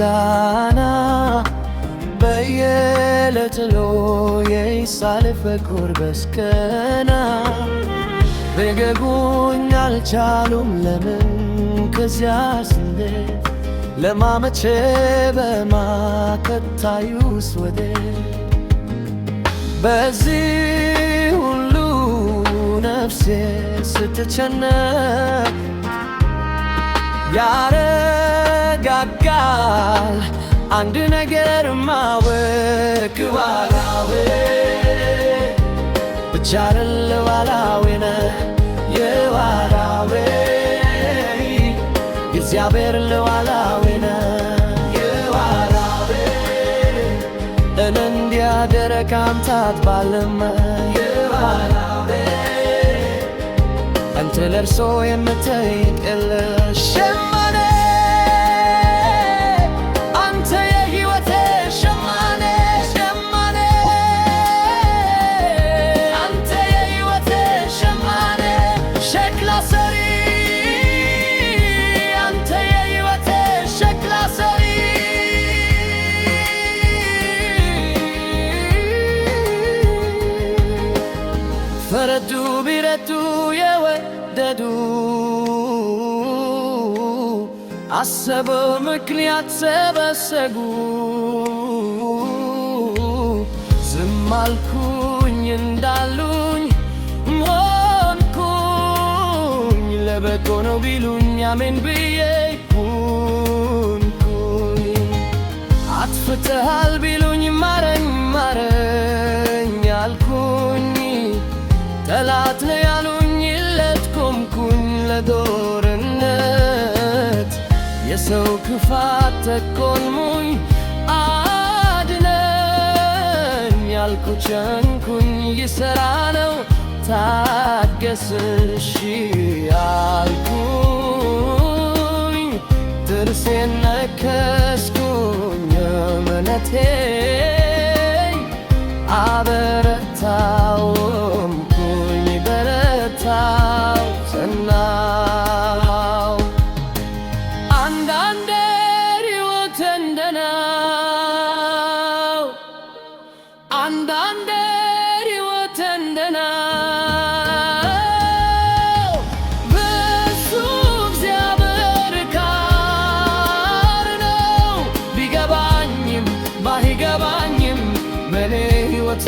ጎዳና በየዕለቱ የሳልፍ ጎንበስ ቀና ሊገቡኝ አልቻሉም ለምን ከዚያ ስንዴት ለማመቼ በማከታዩስ ወዴት በዚህ ሁሉ ነፍሴ ስትጨነቅ ያረጋጋል አንድ ነገር ማወቅ ዋላዌ ብቻ አይደለ ዋላዌ ነህ የዋላዌ እግዚአብሔር ለዋላዌ ነህ የዋላዌ እንዲያደረግ አንተ አትባልም የዋላዌ አንተ ለእርሶ የምትጠይቅልሽ ሸማኔ አንተ የሕይወቴ ሸማኔ ሸማኔ አንተ የሕይወቴ ሸማኔ ሸክላ ሰሪ አንተ የሕይወቴ ሸክላ ሰሪ ፈረዱ ቢረዱ የወደዱ አሰበው ምክንያት ሰበሰቡ ዝም አልኩኝ እንዳሉኝ ሆንኩኝ ለበጎ ነው ቢሉኝ አሜን ብዬ ኩንኩኝ አጥፍተሃል ቢሉኝ ማረኝ ማረኝ አልኩኝ ጠላት ነው ያሉኝ ለት ቆምኩኝ ለጦርነት የሰው ክፋት ተቆልሙኝ አድነኝ ያልኩ ቸንኩኝ ይሠራ ነው ታገስሽ ያልኩኝ ጥርሴን ነከስኩኝ እምነቴ አበረታውም በረታው ጸናው አንዳንዴ ሕይወት እንደናው አንዳንዴ ሕይወት እንደናው በሱ እግዚአብሔር ጋር ነው ቢገባኝም ባይገባኝም በኔ ሕይወት